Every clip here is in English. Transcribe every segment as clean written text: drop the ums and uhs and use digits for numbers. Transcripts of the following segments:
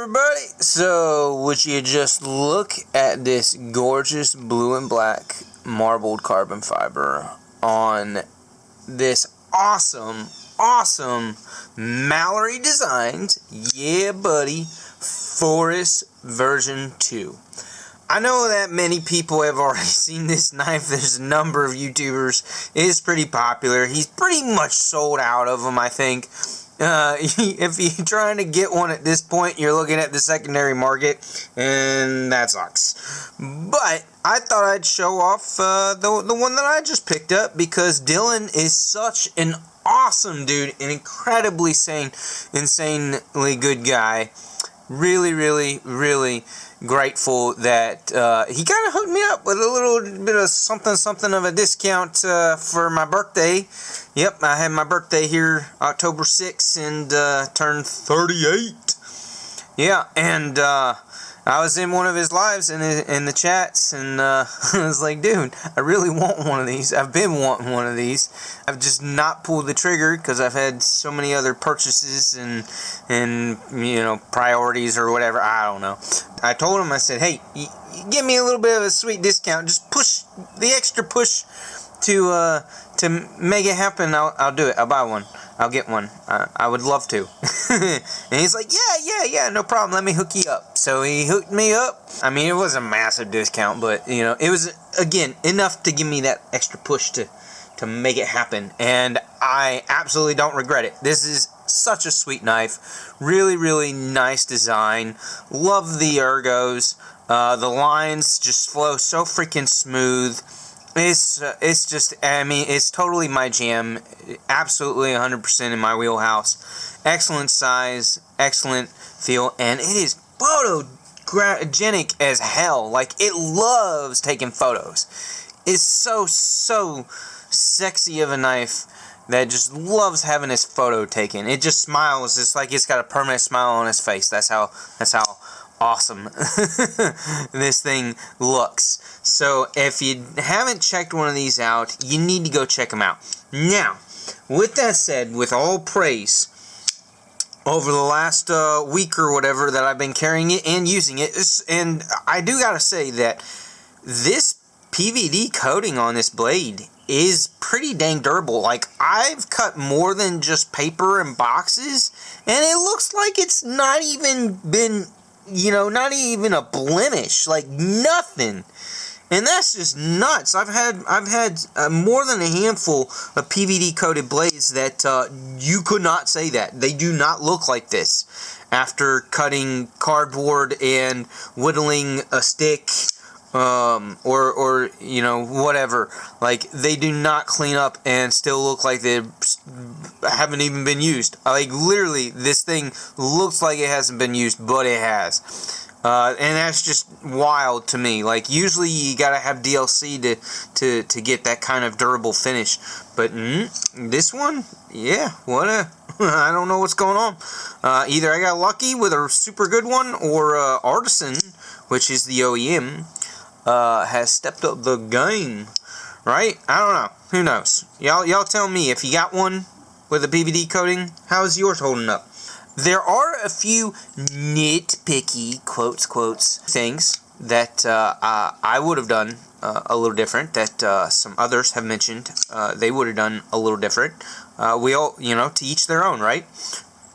everybody? So, would you just look at this gorgeous blue and black marbled carbon fiber on this awesome Mallory Designs, yeah buddy, Phorus version 2. I know that many people have already seen this knife. There's a number of YouTubers. It is pretty popular. He's pretty much sold out of them, I think. If you're trying to get one at this point, you're looking at the secondary market, and that sucks. But I thought I'd show off the one that I just picked up because Dylan is such an awesome dude, an incredibly insanely good guy. Really grateful that he kind of hooked me up with a little bit of something of a discount for my birthday. Yep, I had my birthday here October 6th and turned 38. Yeah, and I was in one of his lives in the chats, and I was like, dude, I really want one of these. I've been wanting one of these. I've just not pulled the trigger because I've had so many other purchases and you know, priorities or whatever. I don't know. I told him, I said, hey, you give me a little bit of a sweet discount. Just push the extra push to make it happen. I'll do it. I'll buy one. I'll get one. I would love to. And he's like, yeah, no problem. Let me hook you up. So he hooked me up. I mean, it was a massive discount, but, you know, it was, again, enough to give me that extra push to make it happen. And I absolutely don't regret it. This is such a sweet knife. Really nice design. Love the ergos. The lines just flow so freaking smooth. It's just, I mean, it's totally my jam. Absolutely 100% in my wheelhouse. Excellent size, excellent feel, and it is photogenic as hell. Like, it loves taking photos. It's so sexy of a knife that just loves having its photo taken. It just smiles. It's like it's got a permanent smile on its face. That's how awesome this thing looks. So if you haven't checked one of these out, you need to go check them out. Now, with that said, with all praise, over the last week or whatever that I've been carrying it and using it, and I do gotta say that this PVD coating on this blade is pretty dang durable. Like, I've cut more than just paper and boxes, and it looks like it's not even been, you know, not even a blemish, like nothing. And that's just nuts. I've had more than a handful of PVD coated blades that you could not say that. They do not look like this after cutting cardboard and whittling a stick or you know, whatever. Like, they do not clean up and still look like they haven't even been used. Like, literally, this thing looks like it hasn't been used, but it has. And that's just wild to me. Like, usually you gotta have DLC to get that kind of durable finish. But this one, yeah, I don't know what's going on. Either I got lucky with a super good one, or Artisan, which is the OEM, has stepped up the game, right? I don't know. Who knows? Y'all tell me if you got one with a PVD coating. How's yours holding up? There are a few nitpicky quotes things that I would have done a little different. That some others have mentioned they would have done a little different. We all, you know, to each their own, right?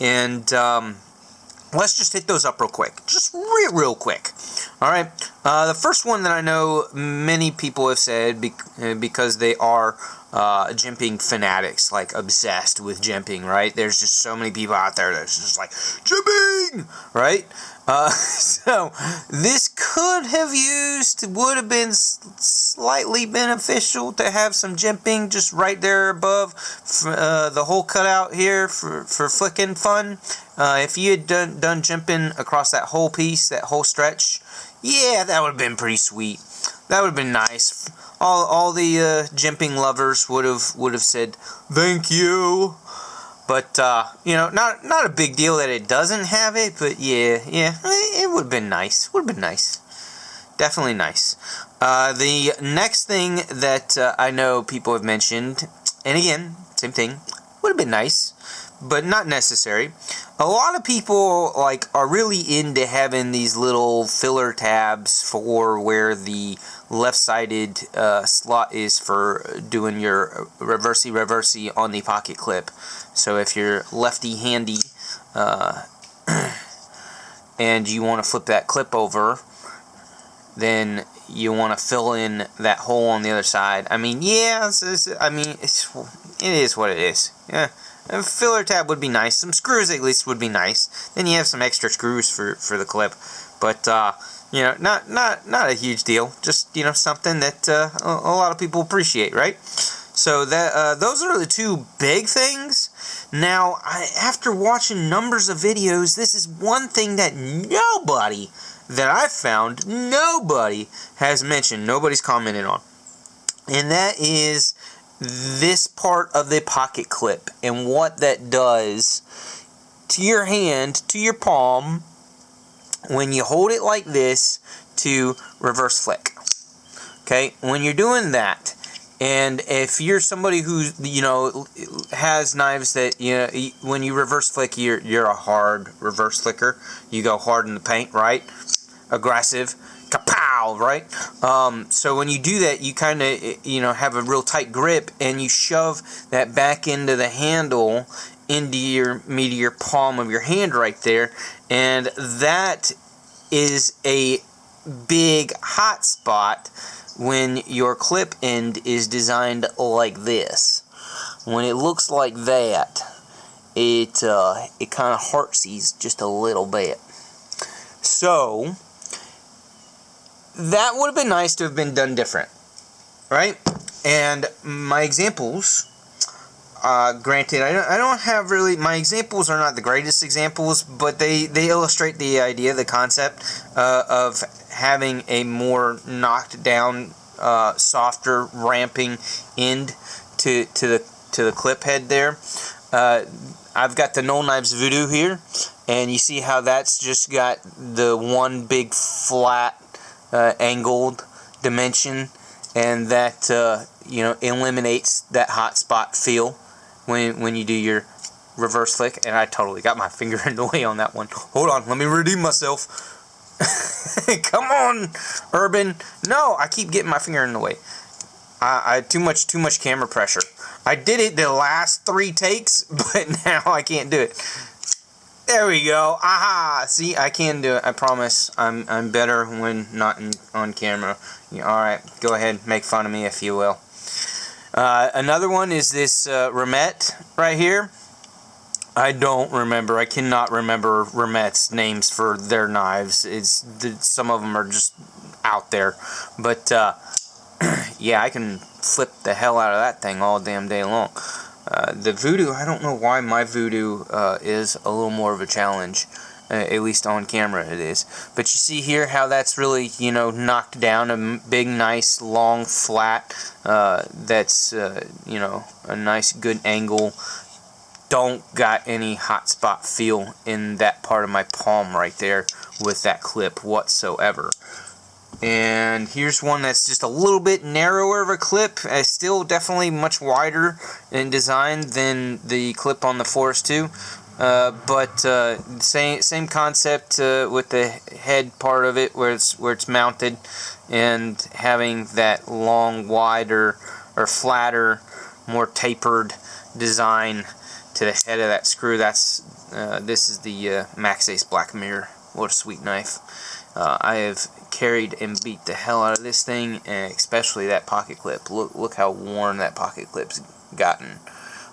And let's just hit those up real quick. Just real quick. Alright, the first one that I know many people have said because they are jimping fanatics, like obsessed with jimping, right? There's just so many people out there that's just like, jimping! Right? So, this would have been slightly beneficial to have some jimping just right there above the whole cutout here for flicking fun. If you had done jimping across that whole piece, that whole stretch, yeah, that would have been pretty sweet. That would have been nice. All the jimping lovers would have said thank you. But you know, not a big deal that it doesn't have it. But yeah, it would have been nice. Would have been nice. Definitely nice. The next thing that I know people have mentioned, and again, same thing, would have been nice. but not necessary. A lot of people like are really into having these little filler tabs for where the left-sided slot is for doing your reversey on the pocket clip. So if you're lefty-handy and you want to flip that clip over, then you want to fill in that hole on the other side. I mean, yeah, it is what it is. Yeah. A filler tab would be nice. Some screws at least would be nice. Then you have some extra screws for the clip, but you know, not a huge deal. Just, you know, something that a lot of people appreciate, right? So that those are the two big things. Now, after watching numbers of videos, this is one thing that nobody that I've found, nobody has mentioned, nobody's commented on, and that is this part of the pocket clip and what that does to your hand, to your palm, when you hold it like this to reverse flick. Okay, when you're doing that, and if you're somebody who, you know, has knives that, you know, when you reverse flick, you're a hard reverse flicker. You go hard in the paint, right? Aggressive. Kapow, right? So when you do that, you kind of, you know, have a real tight grip, and you shove that back into the handle, into your palm of your hand right there, and that is a big hot spot when your clip end is designed like this. When it looks like that, it kind of heartsees just a little bit. So that would have been nice to have been done different, right? And my examples, granted, I don't have really, my examples are not the greatest examples, but they illustrate the idea, the concept of having a more knocked down, softer ramping end to the clip head there. I've got the Knoll Knives Voodoo here, and you see how that's just got the one big flat angled dimension, and that you know, eliminates that hot spot feel when you do your reverse flick. And I totally got my finger in the way on that one. Hold on, let me redeem myself. Come on, Urban. No, I keep getting my finger in the way. I too much camera pressure. I did it the last 3 takes, but now I can't do it. There we go. Aha! See, I can do it. I promise. I'm better when not on camera. Yeah, all right, go ahead, make fun of me if you will. Another one is this Remet right here. I don't remember. I cannot remember Remet's names for their knives. Some of them are just out there, but yeah, I can flip the hell out of that thing all damn day long. The Voodoo, I don't know why my Voodoo is a little more of a challenge, at least on camera it is. But you see here how that's really, you know, knocked down, a big, nice, long, flat, that's, you know, a nice, good angle. Don't got any hot spot feel in that part of my palm right there with that clip whatsoever. And here's one that's just a little bit narrower of a clip. It's still definitely much wider in design than the clip on the Phorus 2. But same concept with the head part of it, where it's mounted, and having that long, wider, or flatter, more tapered design to the head of that screw. That's this is the Max Ace Black Mirror. What a sweet knife. I have carried and beat the hell out of this thing, and especially that pocket clip. Look how worn that pocket clip's gotten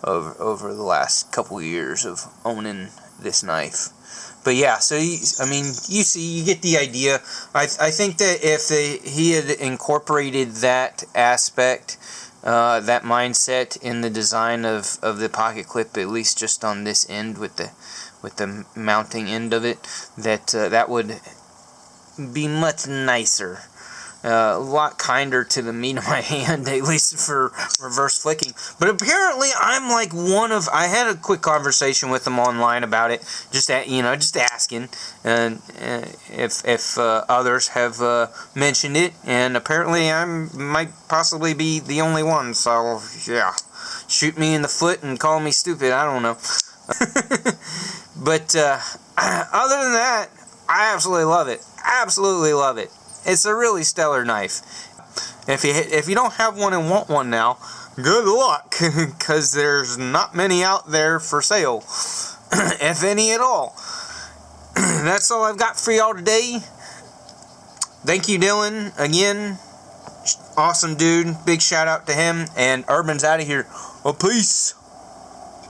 over the last couple years of owning this knife. But yeah, so you get the idea. I think that if he had incorporated that aspect, that mindset in the design of the pocket clip, at least just on this end with the mounting end of it, that would be much nicer, a lot kinder to the meat of my hand, at least for reverse flicking. But apparently I'm like I had a quick conversation with them online about it, just asking, and if others have mentioned it, and apparently I might possibly be the only one. So yeah, shoot me in the foot and call me stupid, I don't know. But other than that, I absolutely love it. Absolutely love it. It's a really stellar knife. If you don't have one and want one now, good luck, because there's not many out there for sale, if any at all. That's all I've got for y'all today. Thank you, Dylan, again. Awesome dude. Big shout out to him. And Urban's out of here. Peace.